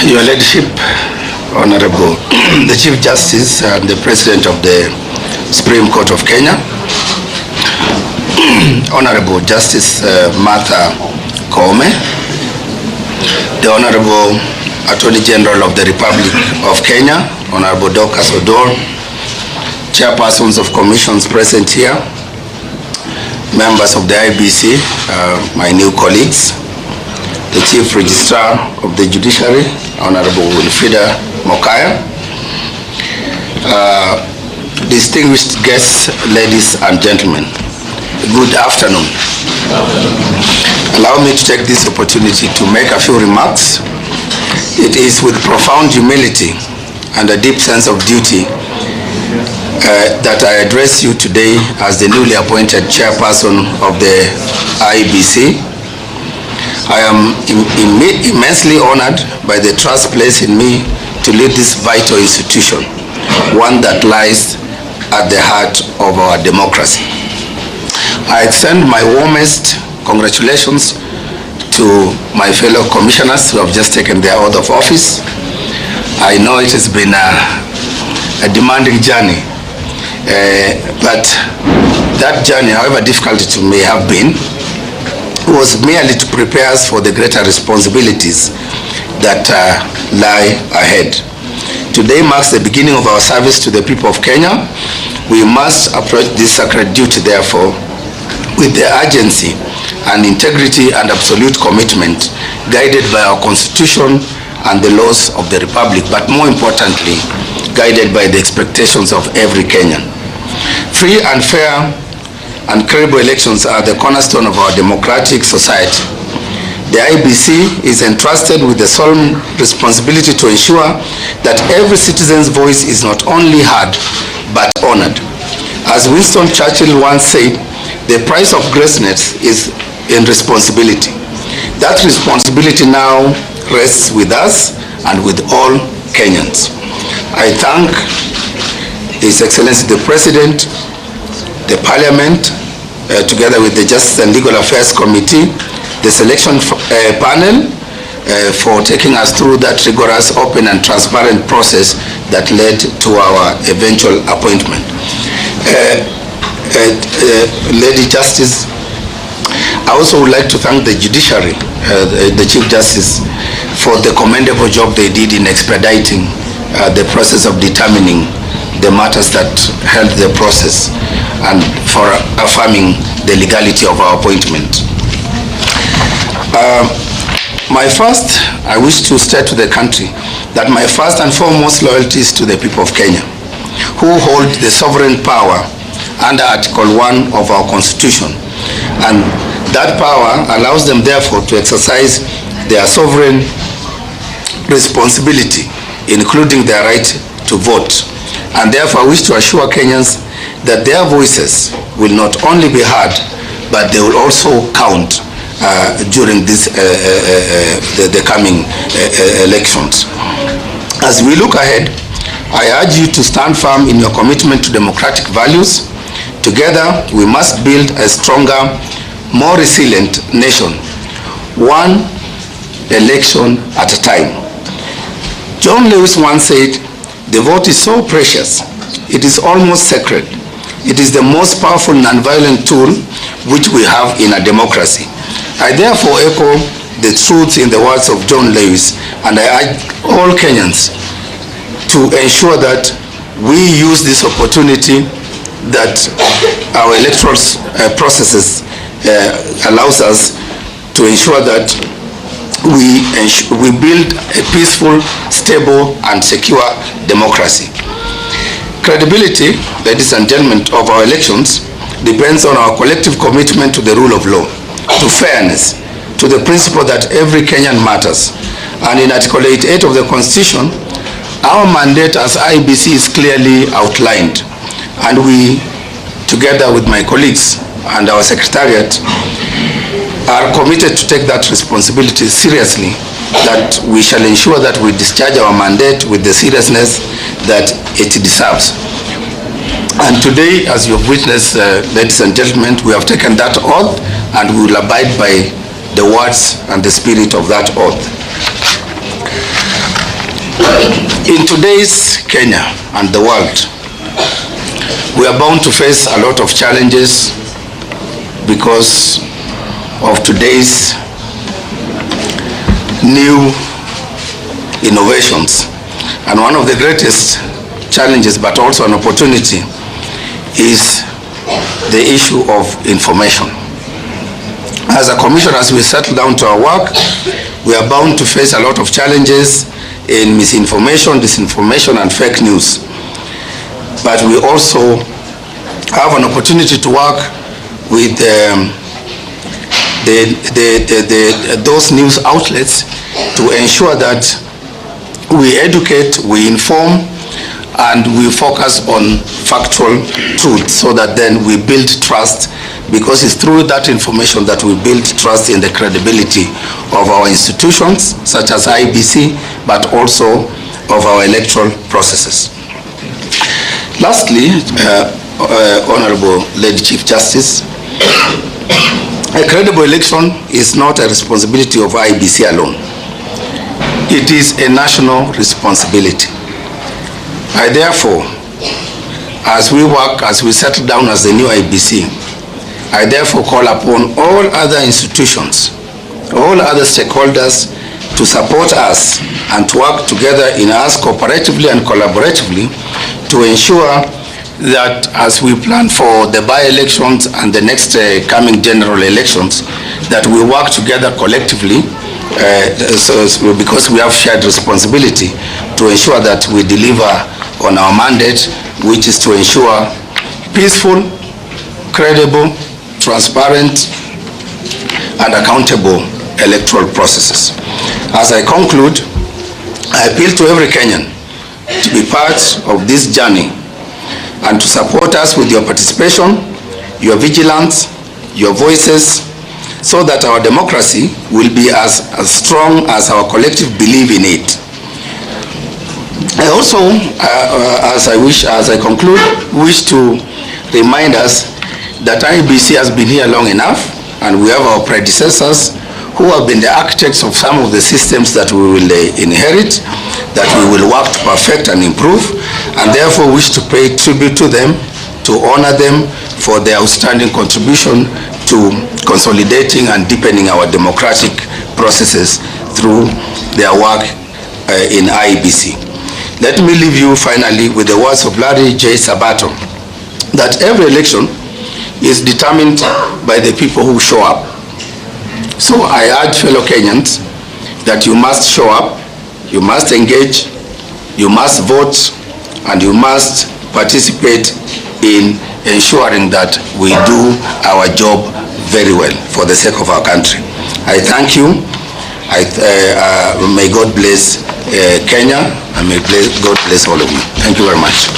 Your Ladyship, Honorable the Chief Justice and the President of the Supreme Court of Kenya, Honorable Justice Martha Koome, the Honorable Attorney General of the Republic of Kenya, Honorable Dorcas Odor, Chairpersons of Commissions present here, members of the IEBC, my new colleagues, the Chief Registrar of the Judiciary, Honorable Wilfrida Mokaya, distinguished guests, ladies and gentlemen, good afternoon. Allow me to take this opportunity to make a few remarks. It is with profound humility and a deep sense of duty that I address you today as the newly appointed chairperson of the IEBC. I am immensely honored by the trust placed in me to lead this vital institution, one that lies at the heart of our democracy. I extend my warmest congratulations to my fellow commissioners who have just taken their oath of office. I know it has been a demanding journey, but that journey, however difficult it may have been, was merely to prepare us for the greater responsibilities that lie ahead. Today marks the beginning of our service to the people of Kenya. We must approach this sacred duty, therefore, with the urgency and integrity and absolute commitment, guided by our Constitution and the laws of the Republic, but more importantly, guided by the expectations of every Kenyan. Free and fair and credible elections are the cornerstone of our democratic society. The IEBC is entrusted with the solemn responsibility to ensure that every citizen's voice is not only heard, but honored. As Winston Churchill once said, the price of greatness is in responsibility. That responsibility now rests with us and with all Kenyans. I thank His Excellency the President, the Parliament, together with the Justice and Legal Affairs Committee, the selection panel, for taking us through that rigorous, open and transparent process that led to our eventual appointment. Lady Justice, I also would like to thank the Judiciary, the Chief Justice, for the commendable job they did in expediting the process of determining the matters that held the process and for affirming the legality of our appointment. I wish to state to the country that my first and foremost loyalty is to the people of Kenya, who hold the sovereign power under Article 1 of our Constitution, and that power allows them therefore to exercise their sovereign responsibility, including their right to vote. And therefore I wish to assure Kenyans that their voices will not only be heard, but they will also count during this the coming elections. As we look ahead, I urge you to stand firm in your commitment to democratic values. Together we must build a stronger, more resilient nation, one election at a time. John Lewis once said, "The vote is so precious, it is almost sacred. It is the most powerful non-violent tool which we have in a democracy." I therefore echo the truth in the words of John Lewis, and I urge all Kenyans to ensure that we use this opportunity that our electoral processes allows us to ensure that we build a peaceful, stable and secure democracy. Credibility, ladies and gentlemen, of our elections depends on our collective commitment to the rule of law, to fairness, to the principle that every Kenyan matters. And in Article 88 of the Constitution, our mandate as IEBC is clearly outlined, and we, together with my colleagues and our secretariat, are committed to take that responsibility seriously, that we shall ensure that we discharge our mandate with the seriousness that it deserves. And today, as you have witnessed, ladies and gentlemen, we have taken that oath and we will abide by the words and the spirit of that oath. In today's Kenya and the world, we are bound to face a lot of challenges because of today's new innovations. And one of the greatest challenges, but also an opportunity, is the issue of information. As a commission, as we settle down to our work, we are bound to face a lot of challenges in misinformation, disinformation, and fake news. But we also have an opportunity to work with those news outlets to ensure that we educate, we inform, and we focus on factual truth so that then we build trust, because it's through that information that we build trust in the credibility of our institutions such as IEBC, but also of our electoral processes. Lastly, Honorable Lady Chief Justice, a credible election is not a responsibility of IEBC alone. It is a national responsibility. I therefore, as we work, as we settle down as the new IEBC, I therefore call upon all other institutions, all other stakeholders to support us and to work together in us cooperatively and collaboratively to ensure that as we plan for the by-elections and the next coming general elections, that we work together collectively because we have shared responsibility to ensure that we deliver on our mandate, which is to ensure peaceful, credible, transparent, and accountable electoral processes. As I conclude, I appeal to every Kenyan to be part of this journey and to support us with your participation, your vigilance, your voices, so that our democracy will be as strong as our collective belief in it. I also, as I conclude, wish to remind us that IEBC has been here long enough, and we have our predecessors who have been the architects of some of the systems that we will inherit, that we will work to perfect and improve, and therefore wish to pay tribute to them, to honor them for their outstanding contribution to consolidating and deepening our democratic processes through their work in IEBC. Let me leave you finally with the words of Larry J. Sabato, that every election is determined by the people who show up. So I urge fellow Kenyans that you must show up, you must engage, you must vote, and you must participate in ensuring that we do our job very well for the sake of our country. I thank you. May God bless Kenya, and may God bless all of you. Thank you very much.